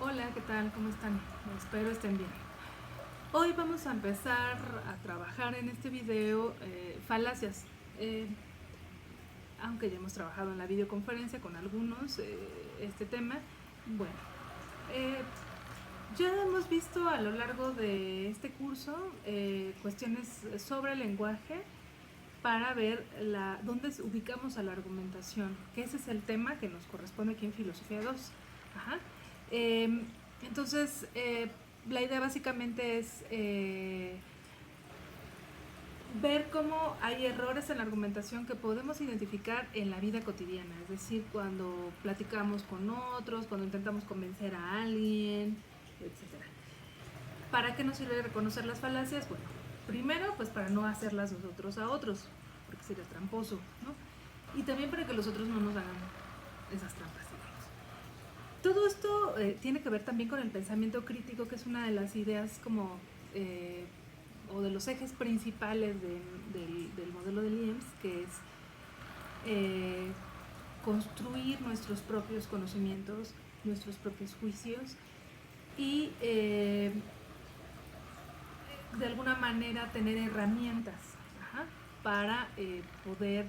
Hola, ¿qué tal? ¿Cómo están? Espero estén bien. Hoy vamos a empezar a trabajar en este video falacias. Aunque ya hemos trabajado en la videoconferencia con algunos este tema. Bueno, eh, ya hemos visto a lo largo de este curso cuestiones sobre el lenguaje para ver dónde ubicamos a la argumentación, que ese es el tema que nos corresponde aquí en Filosofía 2. Ajá. Eh, entonces, la idea básicamente es ver cómo hay errores en la argumentación que podemos identificar en la vida cotidiana, es decir, cuando platicamos con otros, cuando intentamos convencer a alguien, etc. ¿Para qué nos sirve reconocer las falacias? Bueno, primero, pues para no hacerlas nosotros a otros, porque sería tramposo, ¿no? Y también para que los otros no nos hagan esas trampas, digamos. Todo esto tiene que ver también con el pensamiento crítico, que es una de las ideas como, o de los ejes principales del modelo de Liens, que es construir nuestros propios conocimientos, nuestros propios juicios y de alguna manera tener herramientas para poder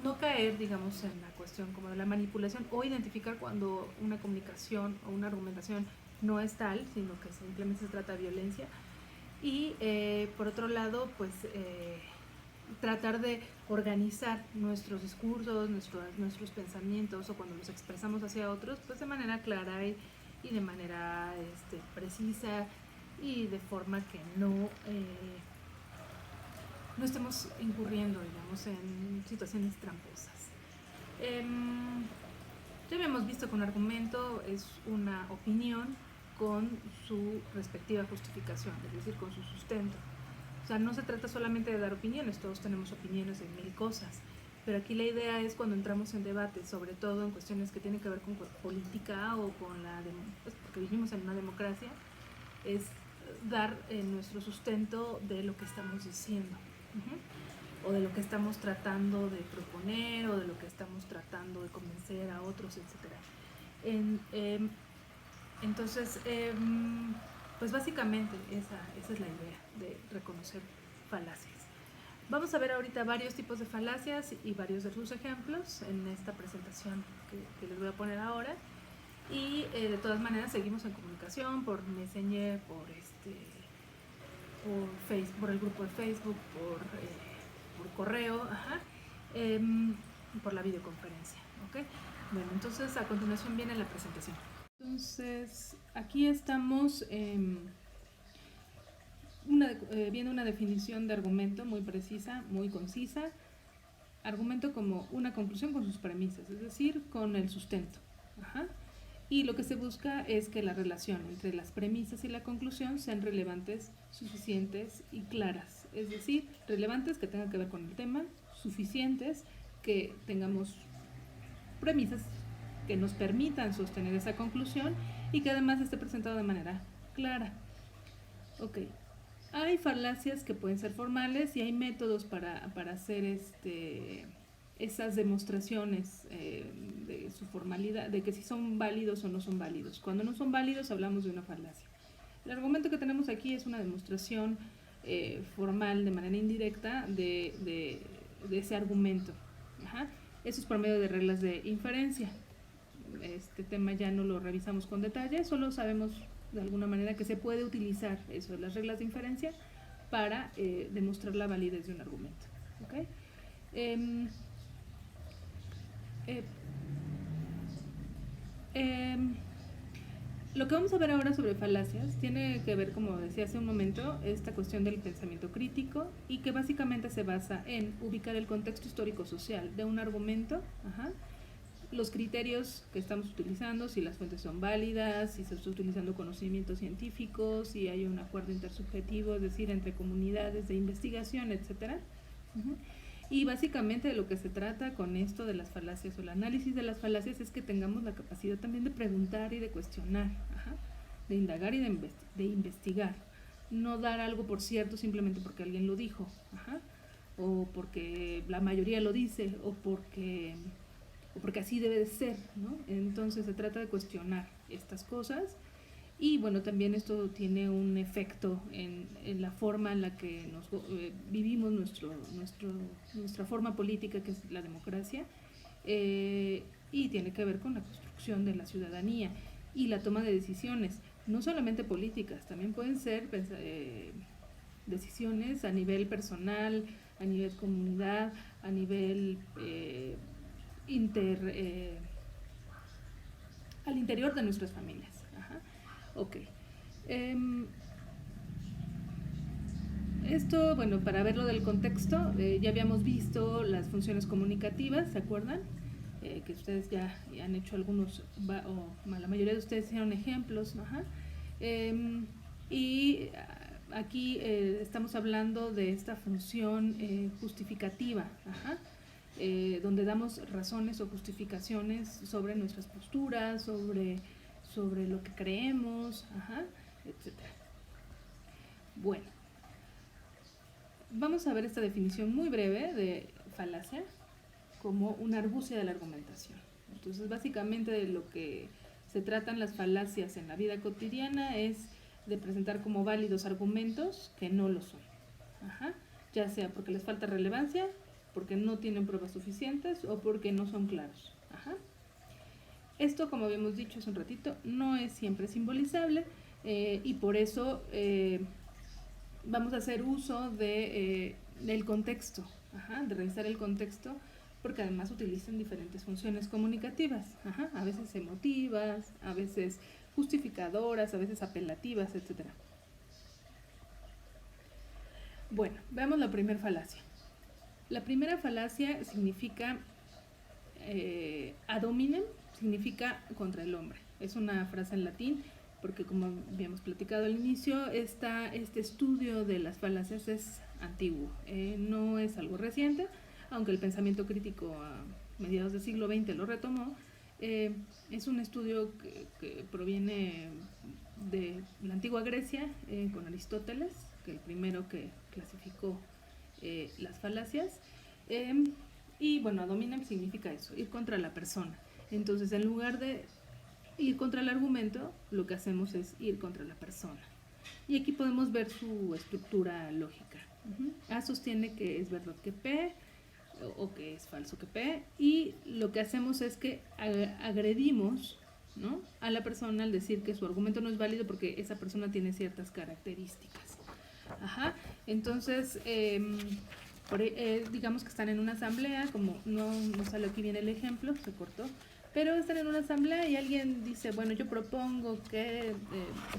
no caer, digamos, en la cuestión como de la manipulación o identificar cuando una comunicación o una argumentación no es tal, sino que simplemente se trata de violencia. Y por otro lado, pues tratar de organizar nuestros discursos, nuestros pensamientos o cuando los expresamos hacia otros, pues de manera clara y de manera precisa y de forma que no estemos incurriendo, digamos, en situaciones tramposas. Ya habíamos visto que un argumento es una opinión con su respectiva justificación, es decir, con su sustento. O sea, no se trata solamente de dar opiniones, todos tenemos opiniones de mil cosas, pero aquí la idea es cuando entramos en debate, sobre todo en cuestiones que tienen que ver con política o con pues porque vivimos en una democracia, es dar nuestro sustento de lo que estamos diciendo. O de lo que estamos tratando de proponer o de lo que estamos tratando de convencer a otros, etc. Entonces, pues básicamente esa es la idea de reconocer falacias. Vamos a ver ahorita varios tipos de falacias y varios de sus ejemplos en esta presentación que les voy a poner ahora. Y de todas maneras seguimos en comunicación por Messenger, por el grupo de Facebook, por correo, por la videoconferencia. ¿Okay? Bueno, entonces a continuación viene la presentación. Entonces, aquí estamos viendo una definición de argumento muy precisa, muy concisa. Argumento como una conclusión con sus premisas, es decir, con el sustento. Y lo que se busca es que la relación entre las premisas y la conclusión sean relevantes, suficientes y claras. Es decir, relevantes que tengan que ver con el tema, suficientes que tengamos premisas que nos permitan sostener esa conclusión y que además esté presentado de manera clara. Ok. Hay falacias que pueden ser formales y hay métodos para hacer esas demostraciones de su formalidad, de que si son válidos o no son válidos. Cuando no son válidos hablamos de una falacia. El argumento que tenemos aquí es una demostración formal de manera indirecta de ese argumento. Eso es por medio de reglas de inferencia. Este tema ya no lo revisamos con detalle, solo sabemos de alguna manera que se puede utilizar eso, las reglas de inferencia, para demostrar la validez de un argumento. ¿Okay? Lo que vamos a ver ahora sobre falacias tiene que ver, como decía hace un momento, esta cuestión del pensamiento crítico y que básicamente se basa en ubicar el contexto histórico-social de un argumento, los criterios que estamos utilizando, si las fuentes son válidas, si se está utilizando conocimientos científicos, si hay un acuerdo intersubjetivo, es decir, entre comunidades de investigación, etc. Y básicamente de lo que se trata con esto de las falacias o el análisis de las falacias es que tengamos la capacidad también de preguntar y de cuestionar, de indagar y de investigar. No dar algo por cierto simplemente porque alguien lo dijo, o porque la mayoría lo dice, o porque o porque así debe de ser, ¿no? Entonces se trata de cuestionar estas cosas. Y bueno, también esto tiene un efecto en la forma en la que vivimos nuestra forma política, que es la democracia, y tiene que ver con la construcción de la ciudadanía y la toma de decisiones, no solamente políticas, también pueden ser decisiones a nivel personal, a nivel comunidad, a nivel al interior de nuestras familias. Ajá. Ok. Esto, bueno, para verlo del contexto, ya habíamos visto las funciones comunicativas, ¿se acuerdan? Que ustedes ya han hecho algunos, o la mayoría de ustedes hicieron ejemplos, ¿no? Ajá. Y aquí estamos hablando de esta función justificativa, ajá, donde damos razones o justificaciones sobre nuestras posturas, sobre lo que creemos, ajá, etc. Bueno, vamos a ver esta definición muy breve de falacia como una argucia de la argumentación. Entonces, básicamente de lo que se tratan las falacias en la vida cotidiana es de presentar como válidos argumentos que no lo son. Ajá. Ya sea porque les falta relevancia, porque no tienen pruebas suficientes o porque no son claros. Ajá. Esto, como habíamos dicho hace un ratito, no es siempre simbolizable y por eso vamos a hacer uso del contexto, ajá, de revisar el contexto, porque además utilizan diferentes funciones comunicativas, ajá, a veces emotivas, a veces justificadoras, a veces apelativas, etc. Bueno, veamos la primera falacia. La primera falacia significa ad hominem, significa contra el hombre. Es una frase en latín, porque como habíamos platicado al inicio, este estudio de las falacias es antiguo, no es algo reciente, aunque el pensamiento crítico a mediados del siglo XX lo retomó. Es un estudio que proviene de la antigua Grecia, con Aristóteles, que el primero que clasificó las falacias. Y bueno, ad hominem significa eso, ir contra la persona. Entonces, en lugar de ir contra el argumento, lo que hacemos es ir contra la persona. Y aquí podemos ver su estructura lógica. A sostiene que es verdad que P, o que es falso que P, y lo que hacemos es que agredimos, ¿no?, a la persona al decir que su argumento no es válido porque esa persona tiene ciertas características. Ajá. Entonces, digamos que están en una asamblea, como no sale aquí bien el ejemplo, se cortó, pero están en una asamblea y alguien dice, bueno, yo propongo que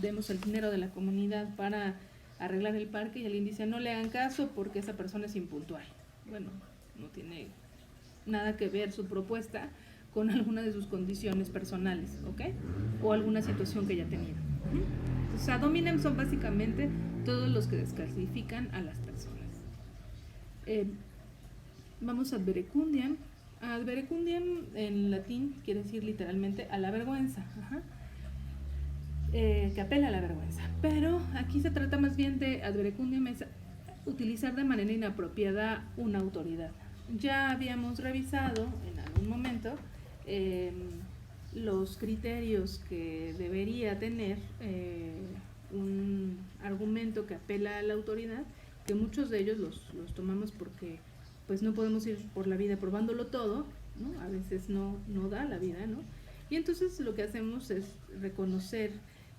demos el dinero de la comunidad para arreglar el parque, y alguien dice, no le hagan caso porque esa persona es impuntual. Bueno, no tiene nada que ver su propuesta con alguna de sus condiciones personales, ¿ok? O alguna situación que haya tenido. Entonces, ad hominem son básicamente todos los que descalifican a las personas. Vamos a ad verecundiam. Ad verecundiam en latín quiere decir literalmente a la vergüenza, ajá. Que apela a la vergüenza. Pero aquí se trata más bien de ad verecundiam, es utilizar de manera inapropiada una autoridad. Ya habíamos revisado en algún momento los criterios que debería tener un argumento que apela a la autoridad, que muchos de ellos los tomamos porque pues no podemos ir por la vida probándolo todo, ¿no? A veces no da la vida, ¿no? Y entonces lo que hacemos es reconocer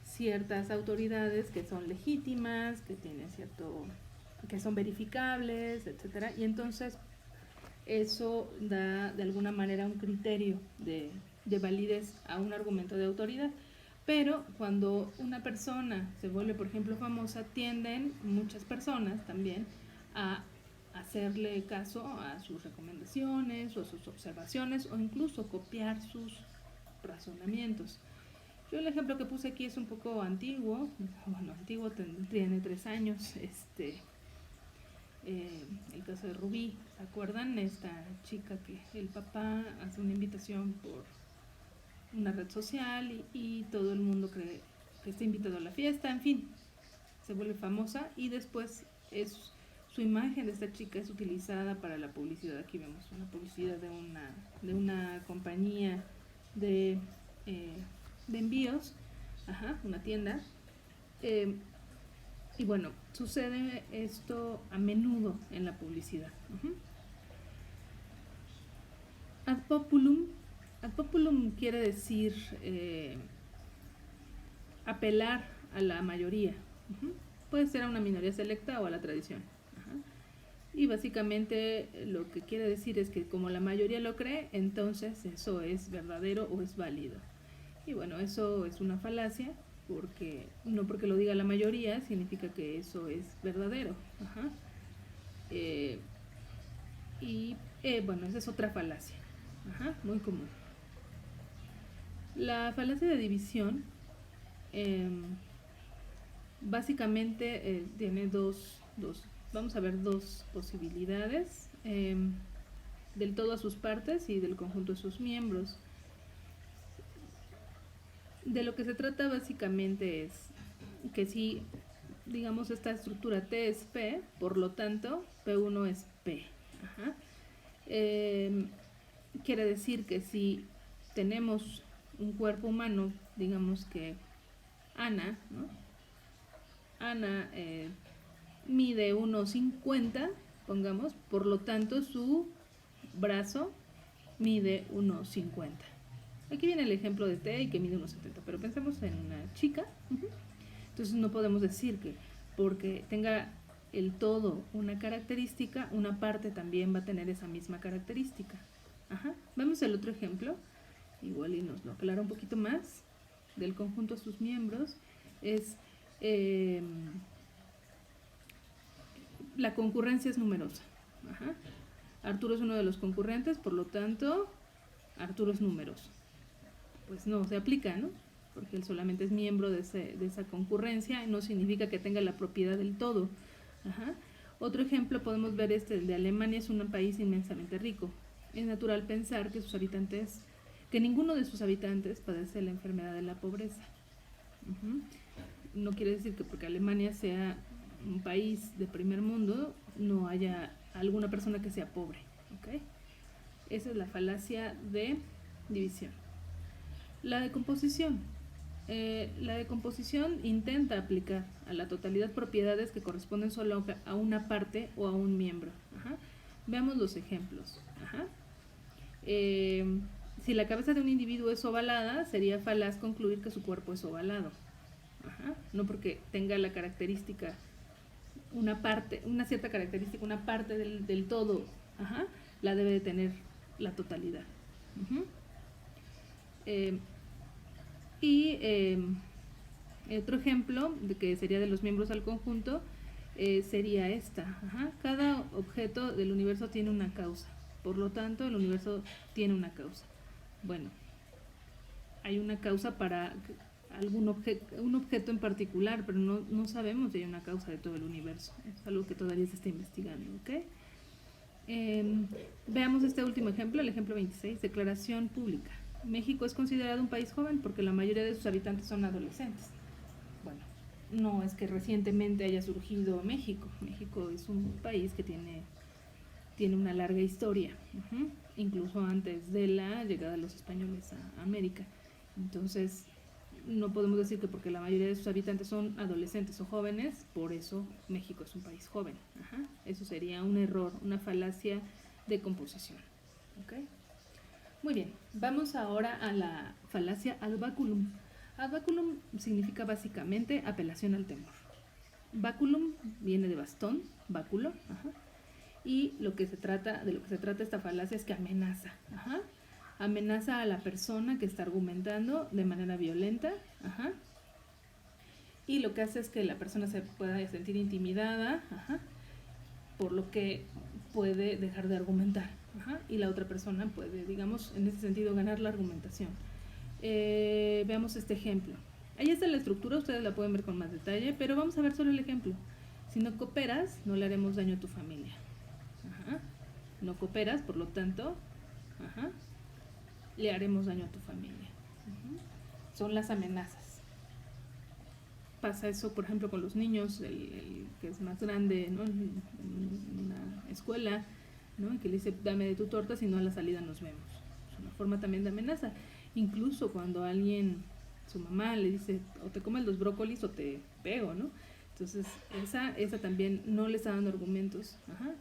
ciertas autoridades que son legítimas, que tienen que son verificables, etcétera, y entonces eso da de alguna manera un criterio de validez a un argumento de autoridad. Pero cuando una persona se vuelve, por ejemplo, famosa, tienden muchas personas también a hacerle caso a sus recomendaciones o sus observaciones, o incluso copiar sus razonamientos. Yo el ejemplo que puse aquí es un poco antiguo, bueno, antiguo, tiene 3 años, el caso de Rubí, ¿se acuerdan? Esta chica que el papá hace una invitación por una red social y todo el mundo cree que está invitado a la fiesta, en fin, se vuelve famosa y después su imagen de esta chica es utilizada para la publicidad. Aquí vemos una publicidad de una compañía de envíos, una tienda. Y bueno, sucede esto a menudo en la publicidad. Ad populum. Ad populum quiere decir apelar a la mayoría. Puede ser a una minoría selecta o a la tradición. Y básicamente lo que quiere decir es que como la mayoría lo cree, entonces eso es verdadero o es válido. Y bueno, eso es una falacia, porque no porque lo diga la mayoría significa que eso es verdadero. Bueno, esa es otra falacia, muy común. La falacia de división básicamente tiene vamos a ver dos posibilidades, del todo a sus partes y del conjunto a sus miembros. De lo que se trata básicamente es que si, digamos, esta estructura T es P, por lo tanto, P1 es P. Quiere decir que si tenemos un cuerpo humano, digamos que Ana, ¿no? Ana mide 1,50, pongamos, por lo tanto su brazo mide 1,50. Aquí viene el ejemplo de T y que mide 1,70, pero pensemos en una chica. Entonces no podemos decir que porque tenga el todo una característica, una parte también va a tener esa misma característica. Vemos el otro ejemplo, igual y nos lo aclara un poquito más. Del conjunto a sus miembros es la concurrencia es numerosa. Arturo es uno de los concurrentes, por lo tanto Arturo es numeroso. Pues no se aplica, ¿no? Porque él solamente es miembro de esa concurrencia y no significa que tenga la propiedad del todo. Otro ejemplo podemos ver el de Alemania. Es un país inmensamente rico. Es natural pensar que ninguno de sus habitantes padece la enfermedad de la pobreza. No quiere decir que porque Alemania sea un país de primer mundo no haya alguna persona que sea pobre. Esa es la falacia de división. La decomposición. La decomposición intenta aplicar a la totalidad propiedades que corresponden solo a una parte o a un miembro. Veamos los ejemplos. Si la cabeza de un individuo es ovalada, sería falaz concluir que su cuerpo es ovalado. No porque tenga la característica, una cierta característica, una parte del todo, la debe de tener la totalidad. Otro ejemplo de que sería de los miembros al conjunto sería esta. Cada objeto del universo tiene una causa, por lo tanto el universo tiene una causa. Bueno, hay una causa para un objeto en particular, pero no sabemos si hay una causa de todo el universo. Es algo que todavía se está investigando. Veamos este último ejemplo, el ejemplo 26, declaración pública. México es considerado un país joven porque la mayoría de sus habitantes son adolescentes. Bueno, no es que recientemente haya surgido México. México es un país que tiene una larga historia, incluso antes de la llegada de los españoles a América. Entonces, no podemos decir que porque la mayoría de sus habitantes son adolescentes o jóvenes, por eso México es un país joven. Eso sería un error, una falacia de composición. Muy bien, vamos ahora a la falacia ad baculum. Ad baculum significa básicamente apelación al temor. Baculum viene de bastón, báculo, y de lo que se trata esta falacia es que amenaza. Amenaza a la persona que está argumentando de manera violenta. Y lo que hace es que la persona se pueda sentir intimidada, por lo que puede dejar de argumentar. Y la otra persona puede, digamos, en ese sentido, ganar la argumentación. Veamos este ejemplo. Ahí está la estructura, ustedes la pueden ver con más detalle, pero vamos a ver solo el ejemplo. Si no cooperas, no le haremos daño a tu familia. No cooperas, por lo tanto, le haremos daño a tu familia. Son las amenazas. Pasa eso, por ejemplo, con los niños, el que es más grande, ¿no? En una escuela, ¿no? Y que le dice, dame de tu torta, si no a la salida nos vemos. Es una forma también de amenaza. Incluso cuando alguien, su mamá le dice, o te comes los brócolis o te pego, ¿no? Entonces, esa también no le está dando argumentos,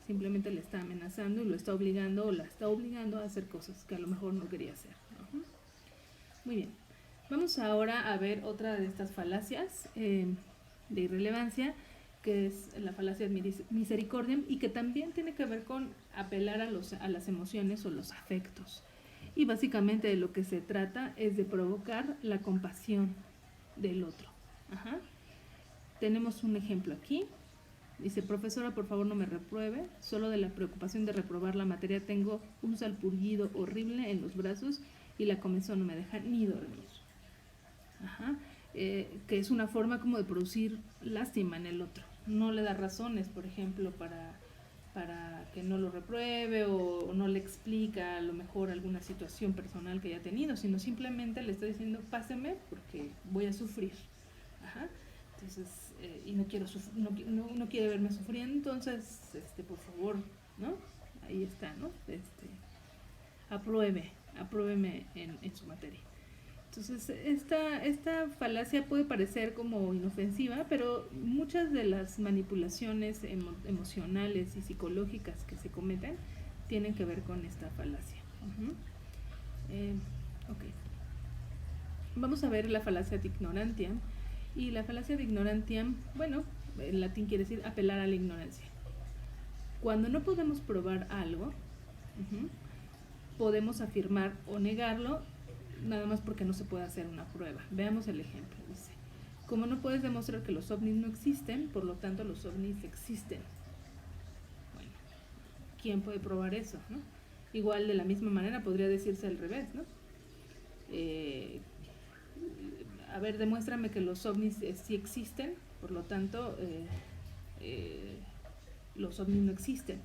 simplemente le está amenazando y lo está obligando o la está obligando a hacer cosas que a lo mejor no quería hacer. Muy bien. Vamos ahora a ver otra de estas falacias de irrelevancia, que es la falacia de misericordiam, y que también tiene que ver con apelar a las emociones o los afectos. Y básicamente de lo que se trata es de provocar la compasión del otro. Tenemos un ejemplo aquí. Dice, profesora, por favor no me repruebe. Solo de la preocupación de reprobar la materia tengo un salpullido horrible en los brazos y la comezón no me deja ni dormir. Que es una forma como de producir lástima en el otro. No le da razones, por ejemplo, para que no lo repruebe o no le explica a lo mejor alguna situación personal que haya tenido, sino simplemente le está diciendo, páseme porque voy a sufrir. Entonces, y no quiere verme sufriendo, entonces, por favor, ¿no? Ahí está, ¿no? Apruébeme en su materia. Entonces, esta falacia puede parecer como inofensiva, pero muchas de las manipulaciones emocionales y psicológicas que se cometen tienen que ver con esta falacia. Okay. Vamos a ver la falacia de ignorantiam. Y la falacia de ignorantiam, bueno, en latín quiere decir apelar a la ignorancia. Cuando no podemos probar algo, podemos afirmar o negarlo, nada más porque no se puede hacer una prueba. Veamos el ejemplo. Dice, como no puedes demostrar que los ovnis no existen, por lo tanto los ovnis existen. Bueno, ¿quién puede probar eso, no? Igual de la misma manera podría decirse al revés, ¿no? A ver, demuéstrame que los ovnis sí existen, por lo tanto los ovnis no existen.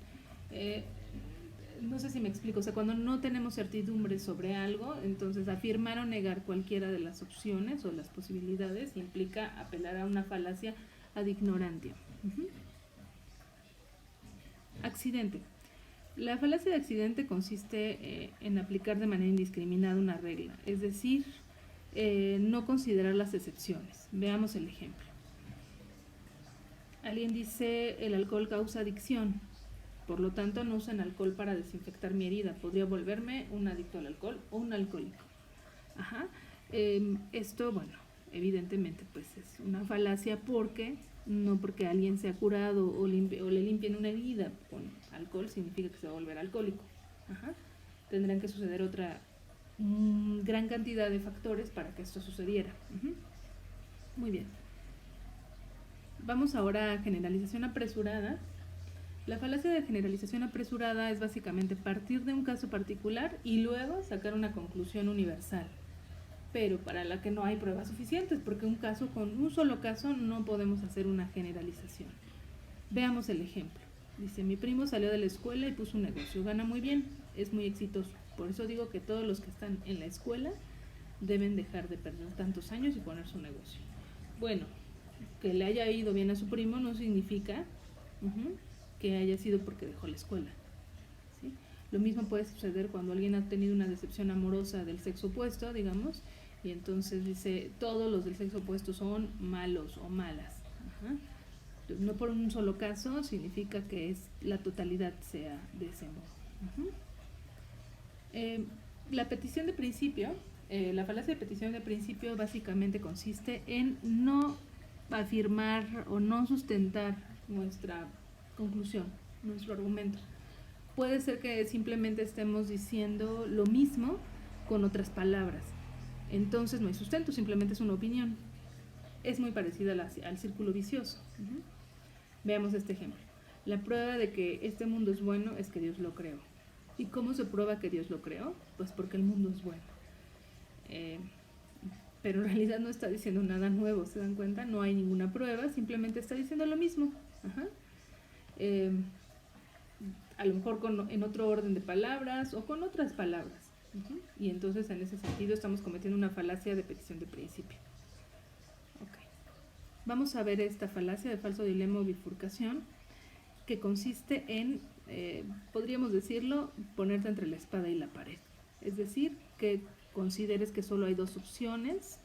No sé si me explico, o sea, cuando no tenemos certidumbre sobre algo, entonces afirmar o negar cualquiera de las opciones o las posibilidades implica apelar a una falacia ad ignorantiam. Accidente. La falacia de accidente consiste en aplicar de manera indiscriminada una regla, es decir, no considerar las excepciones. Veamos el ejemplo. Alguien dice, el alcohol causa adicción. Por lo tanto, no usen alcohol para desinfectar mi herida. Podría volverme un adicto al alcohol o un alcohólico. Esto, bueno, evidentemente, pues es una falacia porque no porque alguien se ha curado o le limpien una herida con alcohol significa que se va a volver alcohólico. Tendrán que suceder otra gran cantidad de factores para que esto sucediera. Muy bien. Vamos ahora a generalización apresurada. La falacia de generalización apresurada es básicamente partir de un caso particular y luego sacar una conclusión universal, pero para la que no hay pruebas suficientes, porque con un solo caso no podemos hacer una generalización. Veamos el ejemplo. Dice, mi primo salió de la escuela y puso un negocio, gana muy bien, es muy exitoso. Por eso digo que todos los que están en la escuela deben dejar de perder tantos años y poner su negocio. Bueno, que le haya ido bien a su primo no significa que haya sido porque dejó la escuela, ¿sí? Lo mismo puede suceder cuando alguien ha tenido una decepción amorosa del sexo opuesto, digamos, y entonces dice, todos los del sexo opuesto son malos o malas. No por un solo caso significa que la totalidad sea de ese modo. La petición de principio, la falacia de petición de principio básicamente consiste en no afirmar o no sustentar nuestra conclusión, nuestro argumento. Puede ser que simplemente estemos diciendo lo mismo con otras palabras. Entonces no hay sustento, simplemente es una opinión. Es muy parecida al círculo vicioso. Veamos este ejemplo. La prueba de que este mundo es bueno es que Dios lo creó. ¿Y cómo se prueba que Dios lo creó? Pues porque el mundo es bueno. Pero en realidad no está diciendo nada nuevo, ¿se dan cuenta? No hay ninguna prueba, simplemente está diciendo lo mismo. A lo mejor en otro orden de palabras o con otras palabras. Y entonces en ese sentido estamos cometiendo una falacia de petición de principio. Vamos a ver esta falacia de falso dilema o bifurcación, que consiste en, podríamos decirlo, ponerte entre la espada y la pared. Es decir, que consideres que solo hay dos opciones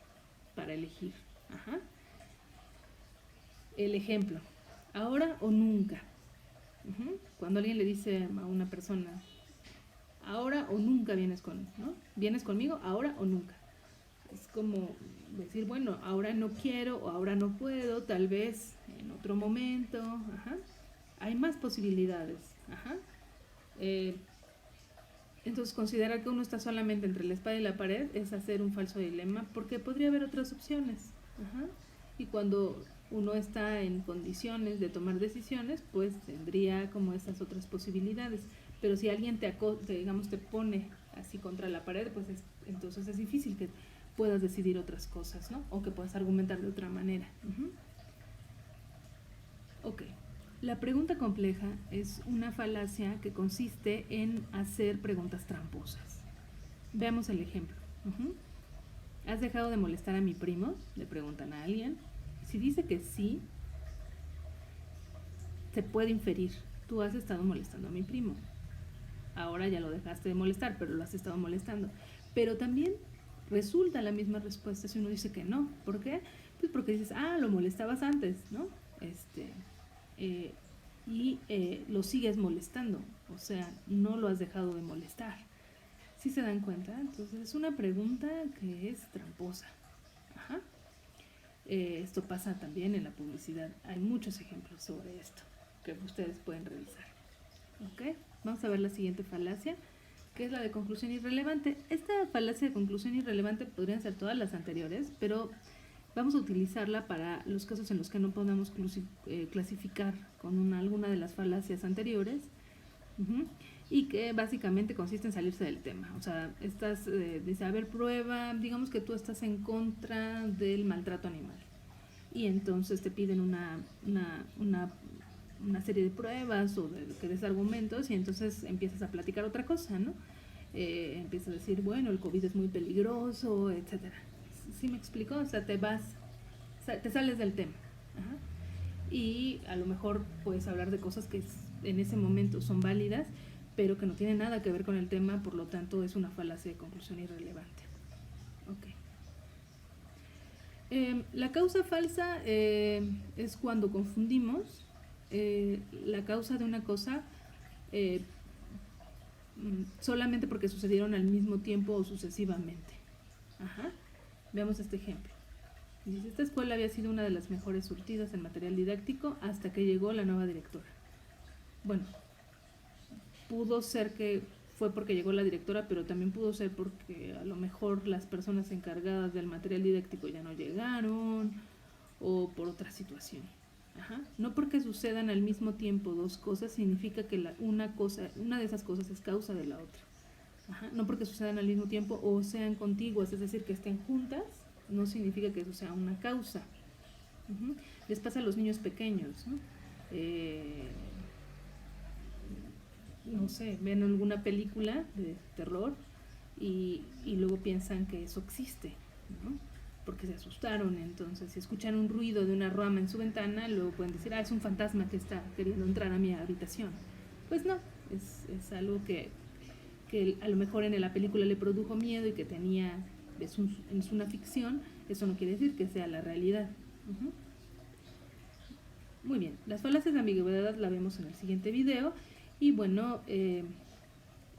para elegir. Ajá. El ejemplo, ahora o nunca. Cuando alguien le dice a una persona, ahora o nunca vienes ¿no? ¿Vienes conmigo ahora o nunca? Es como decir, bueno, ahora no quiero o ahora no puedo, tal vez en otro momento. Ajá. Hay más posibilidades. Ajá. Entonces considerar que uno está solamente entre la espada y la pared es hacer un falso dilema, porque podría haber otras opciones. Ajá. Y cuando uno está en condiciones de tomar decisiones, pues tendría como esas otras posibilidades. Pero si alguien digamos, te pone así contra la pared, pues entonces es difícil que puedas decidir otras cosas, ¿no? O que puedas argumentar de otra manera. Ok. La pregunta compleja es una falacia que consiste en hacer preguntas tramposas. Veamos el ejemplo. ¿Has dejado de molestar a mi primo?, le preguntan a alguien. Si dice que sí, se puede inferir, tú has estado molestando a mi primo. Ahora ya lo dejaste de molestar, pero lo has estado molestando. Pero también resulta la misma respuesta si uno dice que no. ¿Por qué? Pues porque dices, lo molestabas antes, ¿no? Lo sigues molestando, o sea, no lo has dejado de molestar. ¿Sí se dan cuenta? Entonces es una pregunta que es tramposa. Ajá. Esto pasa también en la publicidad. Hay muchos ejemplos sobre esto que ustedes pueden revisar. ¿Ok? Vamos a ver la siguiente falacia, que es la de conclusión irrelevante. Esta falacia de conclusión irrelevante podrían ser todas las anteriores, pero vamos a utilizarla para los casos en los que no podamos clasificar con alguna de las falacias anteriores. Y que básicamente consiste en salirse del tema. O sea, dice, a ver, prueba, digamos que tú estás en contra del maltrato animal. Y entonces te piden una serie de pruebas o que des argumentos, y entonces empiezas a platicar otra cosa, ¿no? Empiezas a decir, bueno, el COVID es muy peligroso, etcétera. ¿Sí me explico? O sea, te sales del tema. Ajá. Y a lo mejor puedes hablar de cosas que en ese momento son válidas, pero que no tienen nada que ver con el tema, por lo tanto es una falacia de conclusión irrelevante. Ok. La causa falsa es cuando confundimos la causa de una cosa solamente porque sucedieron al mismo tiempo o sucesivamente. Ajá. Veamos este ejemplo. Dice, esta escuela había sido una de las mejores surtidas en material didáctico hasta que llegó la nueva directora. Bueno, pudo ser que fue porque llegó la directora, pero también pudo ser porque a lo mejor las personas encargadas del material didáctico ya no llegaron, o por otra situación. Ajá. No porque sucedan al mismo tiempo dos cosas significa que una de esas cosas es causa de la otra. Ajá. No porque sucedan al mismo tiempo o sean contiguas, es decir, que estén juntas, no significa que eso sea una causa. Les pasa a los niños pequeños, ¿no? No sé, ven alguna película de terror y luego piensan que eso existe, ¿no? Porque se asustaron. Entonces, si escuchan un ruido de una rama en su ventana, luego pueden decir, es un fantasma que está queriendo entrar a mi habitación. Pues no, es algo que a lo mejor en la película le produjo miedo y que es una ficción. Eso no quiere decir que sea la realidad. Muy bien, las falacias de ambigüedad la vemos en el siguiente video y bueno,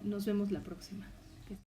nos vemos la próxima.